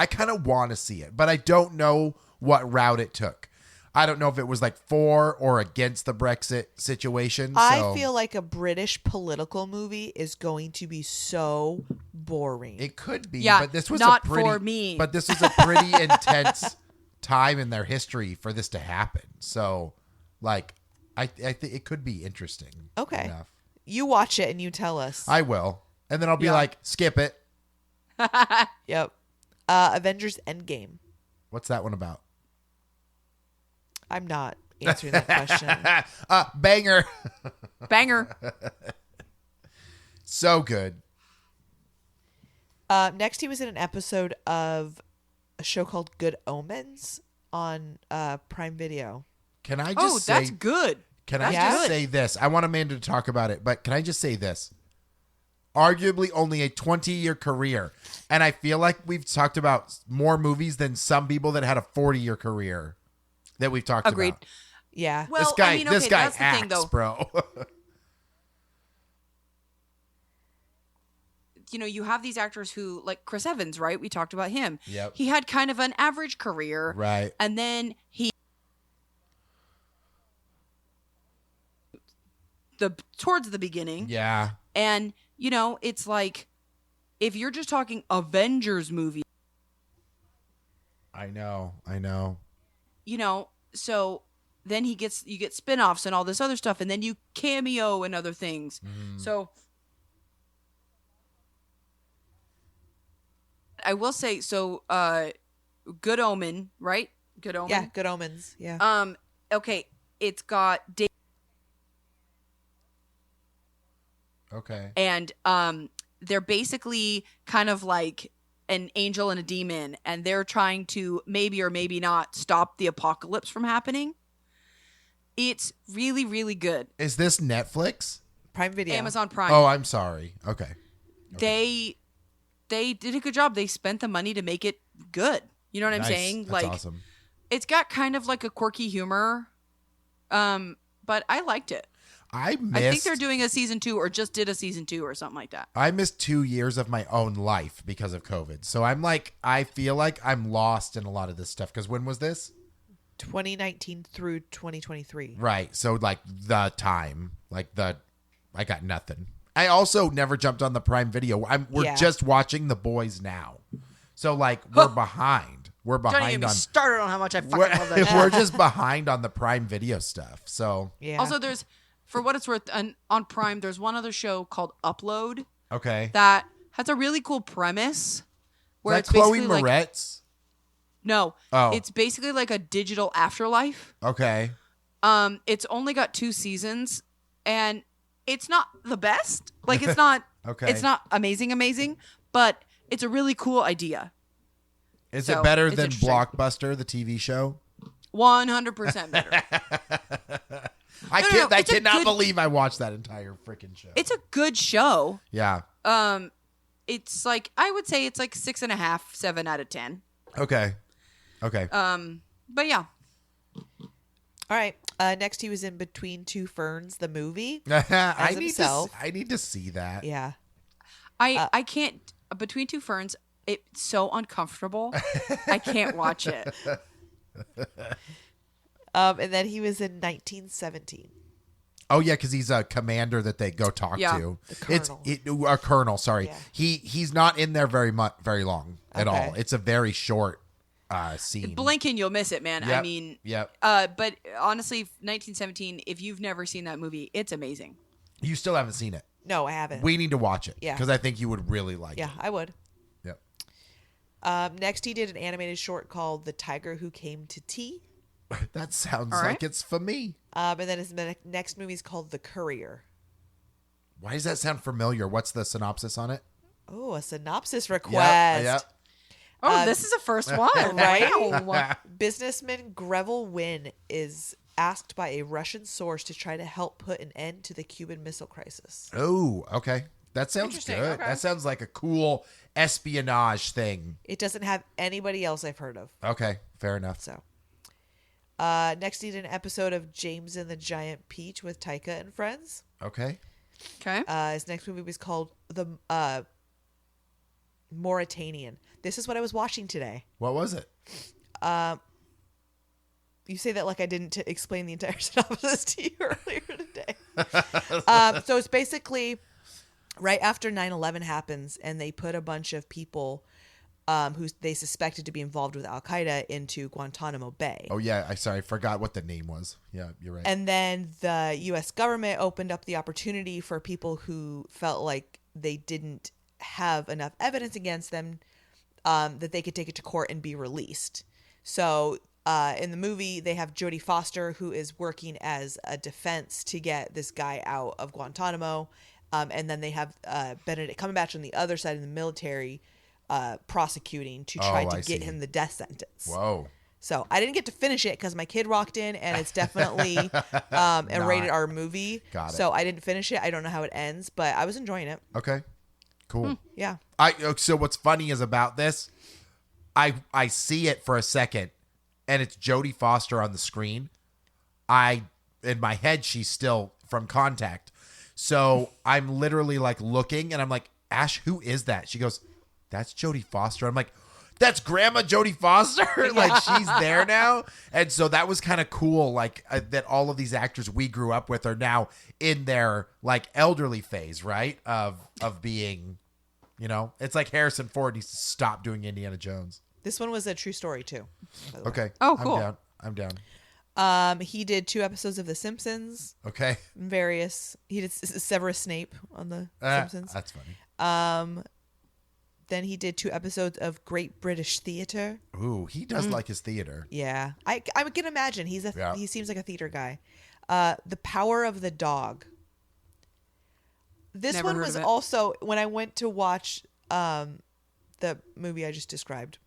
kind of want to see it, but I don't know what route it took. I don't know if it was like for or against the Brexit situation. I feel like a British political movie is going to be so boring. It could be, Yeah, but this was not a pretty, for me. But this was a pretty intense time in their history for this to happen. So, like, I think it could be interesting. Okay. enough. You watch it and you tell us. I will, and then I'll be Yeah. like, skip it. Yep. Avengers Endgame. What's that one about? I'm not answering that question. Banger. Banger. So good. Next, he was in an episode of a show called Good Omens on Prime Video. Can I just say? That's good. Can I That's just good. say this? I want Amanda to talk about it, but can I just say this? Arguably only a 20-year career. And I feel like we've talked about more movies than some people that had a 40-year career that we've talked Agreed. about. Yeah. Well, This guy, I mean, this okay, guy that's the acts, thing, though. bro. You know, you have these actors who, like Chris Evans, right? We talked about him. Yep. He had kind of an average career. Right. And then towards the beginning. Yeah. And, you know, it's like, if you're just talking Avengers movie, I know. you know, so then you get spin-offs and all this other stuff, and then you cameo and other things. So I will say, Good Omen, right? Good Omen. Yeah, Good Omens. Yeah. Okay, it's got Dave, Okay. and they're basically kind of like an angel and a demon, and they're trying to maybe or maybe not stop the apocalypse from happening. It's really, really good. Is this Netflix? Prime Video. Amazon Prime. Oh, I'm sorry. Okay. They did a good job. They spent the money to make it good. You know what I'm Nice. saying? That's Like, awesome. it's got kind of like a quirky humor, but I liked it. I I think they're doing a season 2 or just did a season 2 or something like that. I missed 2 years of my own life because of COVID. So I'm like, I feel like I'm lost in a lot of this stuff. Because when was this? 2019 through 2023. Right. So like the time, I got nothing. I also never jumped on the Prime Video. We're Yeah. just watching The Boys now. So like we're behind. We're Don't even behind get me on. started on how much I fucking We're, love that. we're just behind on the Prime Video stuff. So Yeah. Also, there's, for what it's worth, on Prime, there's one other show called Upload okay. that has a really cool premise. Is Where that it's Chloe basically like, Moretz? no, Oh. it's basically like a digital afterlife. Okay. It's only got 2 seasons, and it's not the best. Like, it's not. Okay. It's not amazing, but it's a really cool idea. Is So, it better it's than interesting. Blockbuster, the TV show? 100% better. I No, can't. I it's a cannot good- believe I watched that entire freaking show. It's a good show. Yeah. It's like, I would say it's like 6.5, 7 out of 10. Okay. But yeah. All right. Next, he was in Between Two Ferns, the movie. I As need himself. I need to see that. Yeah. I can't, Between Two Ferns, it's so uncomfortable. I can't watch it. And then he was in 1917. Oh yeah, because he's a commander that they go talk to. The colonel. A colonel. Sorry, Yeah. he's not in there very long at Okay. all. It's a very short scene. Blink and you'll miss it, man. Yep. I mean, Yep. But honestly, 1917. If you've never seen that movie, it's amazing. You still haven't seen it. No, I haven't. We need to watch it. Yeah. Because I think you would really like it. Yeah, I would. Yep. Next, he did an animated short called "The Tiger Who Came to Tea," That sounds All right. like it's for me. and then his next movie is called "The Courier." Why does that sound familiar? What's the synopsis on it? Oh, a synopsis request. Yep. Oh, this is a first one, right? Wow. Businessman Greville Wynn is asked by a Russian source to try to help put an end to the Cuban Missile Crisis. Oh, okay. That sounds Interesting, good. okay. That sounds like a cool espionage thing. It doesn't have anybody else I've heard of. Okay, fair enough. So, next, he did an episode of James and the Giant Peach with Taika and friends. Okay. Okay. His next movie was called The Mauritanian. This is what I was watching today. What was it? You say that like I didn't explain the entire synopsis to you earlier today. So it's basically right after 9/11 happens, and they put a bunch of people who they suspected to be involved with Al-Qaeda into Guantanamo Bay. Oh, yeah. I forgot what the name was. Yeah, you're right. And then the U.S. government opened up the opportunity for people who felt like they didn't have enough evidence against them that they could take it to court and be released. So in the movie, they have Jodie Foster, who is working as a defense to get this guy out of Guantanamo. And then they have Benedict Cumberbatch on the other side in the military prosecuting to try to get him the death sentence. Whoa. So I didn't get to finish it because my kid walked in, and it's definitely a rated R movie. Got it. So I didn't finish it. I don't know how it ends, but I was enjoying it. Okay. Cool. Yeah. So what's funny is about this, I see it for a second, and it's Jodie Foster on the screen. In my head, she's still from Contact. So I'm literally like looking, and I'm like, Ash, who is that? She goes, that's Jodie Foster. I'm like, that's Grandma Jodie Foster. Like she's there now. And so that was kind of cool. Like that all of these actors we grew up with are now in their like elderly phase, right? Of being, it's like Harrison Ford needs to stop doing Indiana Jones. This one was a true story too. By the way. Okay. Oh, cool. I'm down. He did 2 episodes of The Simpsons. Okay. He did Severus Snape on The Simpsons. That's funny. Then he did 2 episodes of Great British Theatre. Ooh, he does like his theater. Yeah, I can imagine he seems like a theater guy. The Power of the Dog. This Never one heard was of it. also when I went to watch the movie I just described.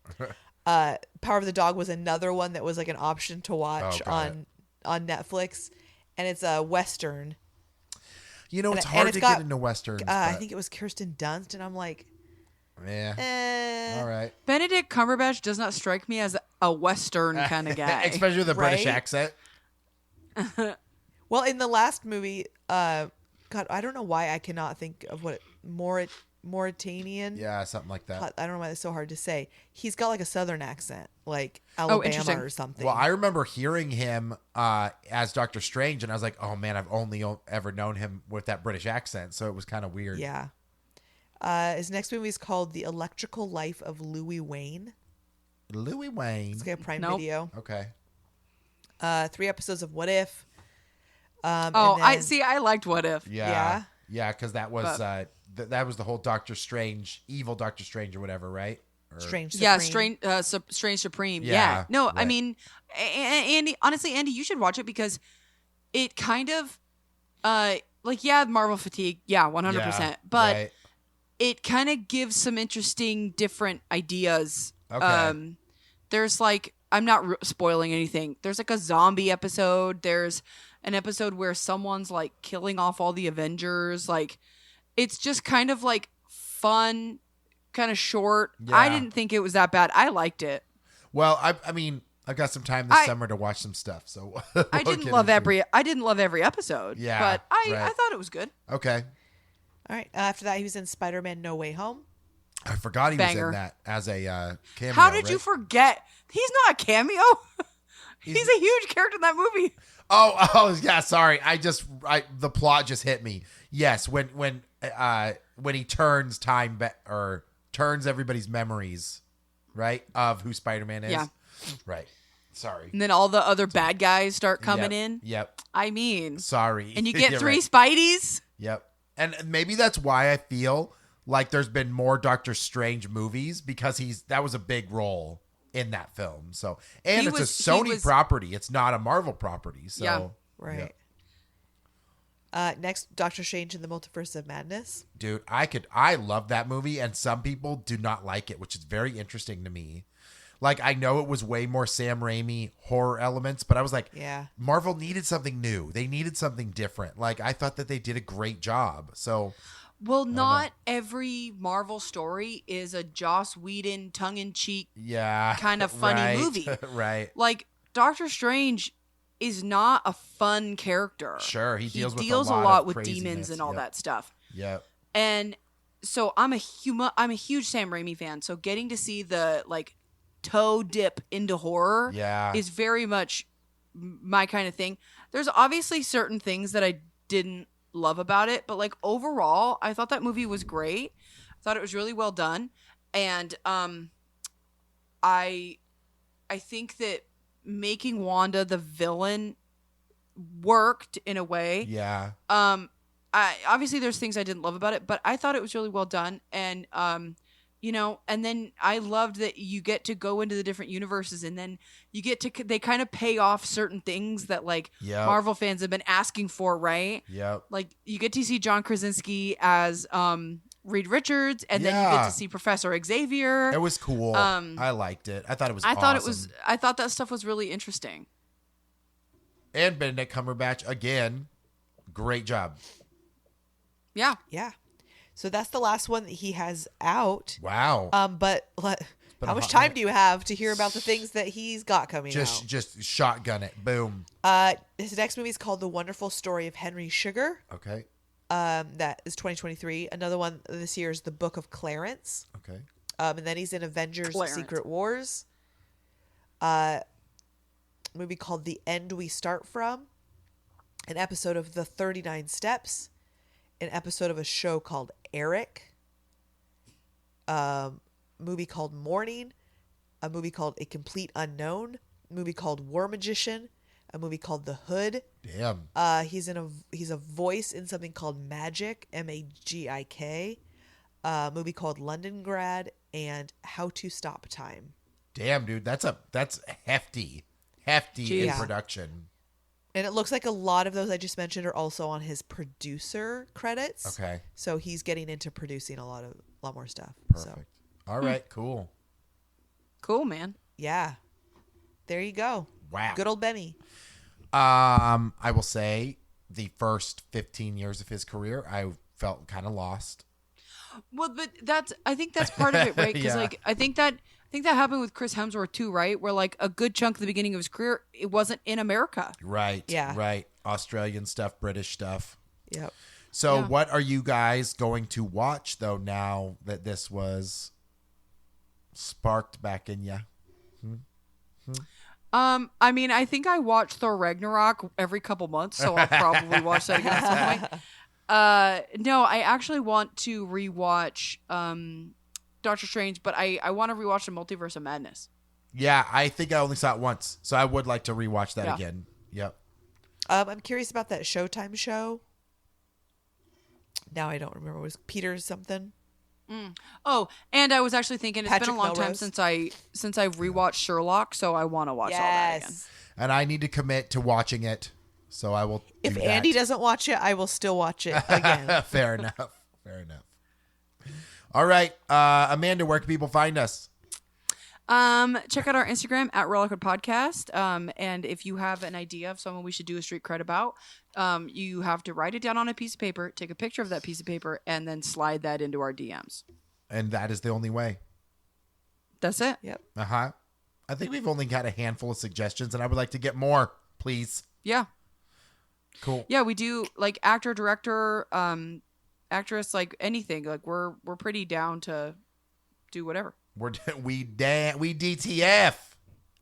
Power of the Dog was another one that was like an option to watch got on Netflix, and it's a Western. It's hard to get into Westerns. I think it was Kirsten Dunst, and I'm like, all right. Benedict Cumberbatch does not strike me as a Western kind of guy. Especially with a British Right? accent. Well, in the last movie, God, I don't know why I cannot think of what Mauritanian. Yeah, something like that. I don't know why it's so hard to say. He's got like a southern accent, like Alabama interesting. or something. Well, I remember hearing him as Doctor Strange, and I was like, oh man, I've only ever known him with that British accent, so it was kind of weird. Yeah. His next movie is called The Electrical Life of Louis Wayne. Louis Wayne. It's like a Prime Nope. Video. Okay. 3 episodes of What If. I liked What If. Yeah. Yeah, because that was that was the whole Doctor Strange, evil Doctor Strange or whatever, right? Strange Supreme. Yeah, Strange Supreme. Yeah, Yeah. No, right. I mean, Andy, honestly, Andy, you should watch it because it kind of, Marvel fatigue. Yeah, 100%. Yeah, But right. it kind of gives some interesting different ideas. Okay. There's like, I'm not spoiling anything. There's like a zombie episode. There's an episode where someone's like killing off all the Avengers. Like, it's just kind of like fun, kind of short. Yeah. I didn't think it was that bad. I liked it. Well, I mean, I've got some time this summer to watch some stuff, so I didn't love every episode. Yeah, but I right. thought it was good. Okay. All right. After that, he was in Spider-Man No Way Home. I forgot he was Banger. in that as a cameo. How did you right? forget? He's not a cameo. He's a huge character in that movie. Oh yeah. Sorry, the plot just hit me. Yes, when he turns turns everybody's memories, right, of who Spider-Man is. Yeah. Right. Sorry. And then all the other bad guys start coming in. Yep. I mean, sorry. And you get You're 3 right. Spideys. Yep. And maybe that's why I feel like there's been more Doctor Strange movies, because that was a big role in that film. So, and it's a Sony property. It's not a Marvel property. So, Yeah. Right. Next, Doctor Strange in the Multiverse of Madness. Dude, I love that movie, and some people do not like it, which is very interesting to me. Like, I know it was way more Sam Raimi horror elements, but I was like, yeah, Marvel needed something new. They needed something different. Like, I thought that they did a great job. So, well, not every Marvel story is a Joss Whedon tongue-in-cheek kind of funny movie. Right. Like, Doctor Strange is not a fun character. Sure, he deals with a lot with demons and all that stuff. Yep. And so I'm a huge Sam Raimi fan. So getting to see the toe dip into horror is very much my kind of thing. There's obviously certain things that I didn't love about it, but overall, I thought that movie was great. I thought it was really well done, and I think that making Wanda the villain worked in a way. Yeah. Obviously there's things I didn't love about it, but I thought it was really well done, and and then I loved that you get to go into the different universes, and then they kind of pay off certain things that Marvel fans have been asking for, right? Yep. Like you get to see John Krasinski as Reed Richards, and then you get to see Professor Xavier. It was cool. I liked it. I thought it was awesome. I thought that stuff was really interesting. And Benedict Cumberbatch, again, great job. Yeah. Yeah. So that's the last one that he has out. Wow. But how much time do you have to hear about the things that he's got coming out? Just shotgun it. Boom. His next movie is called The Wonderful Story of Henry Sugar. Okay. That is 2023. Another one this year is The Book of Clarence. Okay. And then he's in Avengers Secret Wars. Movie called The End We Start From. An episode of The 39 Steps. An episode of a show called Eric. Movie called Morning. A movie called A Complete Unknown. A movie called War Magician. A movie called The Hood. Damn. He's a voice in something called Magic, Magik. A movie called Londongrad, and How to Stop Time. Damn, dude, that's hefty in production. And it looks like a lot of those I just mentioned are also on his producer credits. Okay. So he's getting into producing a lot more stuff. Perfect. So. All right, cool. Cool, man. Yeah. There you go. Wow. Good old Benny. I will say the first 15 years of his career, I felt kind of lost. Well, but I think that's part of it, right? Because I think that happened with Chris Hemsworth too, right? Where a good chunk of the beginning of his career, it wasn't in America. Right. Yeah. Right. Australian stuff, British stuff. Yep. So what are you guys going to watch though now that this was sparked back in you? I mean, I think I watch Thor Ragnarok every couple months, so I'll probably watch that again at some point. No, I actually want to rewatch Doctor Strange, but I want to rewatch the Multiverse of Madness. Yeah, I think I only saw it once, so I would like to rewatch that again. Yep. I'm curious about that Showtime show. Now I don't remember. It was Peter something. Oh, and I was actually thinking it's Patrick been a long Melrose. time since I rewatched Sherlock, so I want to watch all that again. And I need to commit to watching it, so I will. If do Andy that. doesn't watch it, I will still watch it again. Fair enough. All right, Amanda, where can people find us? Check out our Instagram at Real Liquid Podcast. And if you have an idea of someone we should do a street cred about, you have to write it down on a piece of paper, take a picture of that piece of paper, and then slide that into our DMs. And that is the only way. That's it. Yep. I think we've only got a handful of suggestions, and I would like to get more, please. Yeah. Cool. Yeah, we do actor, director, actress, anything. We're pretty down to do whatever. We DTF.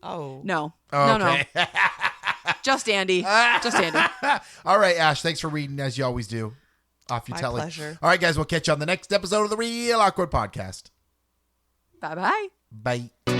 Oh. No. Oh, No. okay. Just Andy. Just Andy. All right, Ash. Thanks for reading as you always do. Off you My tell it. pleasure. All right, guys. We'll catch you on the next episode of the Real Awkward Podcast. Bye-bye. Bye.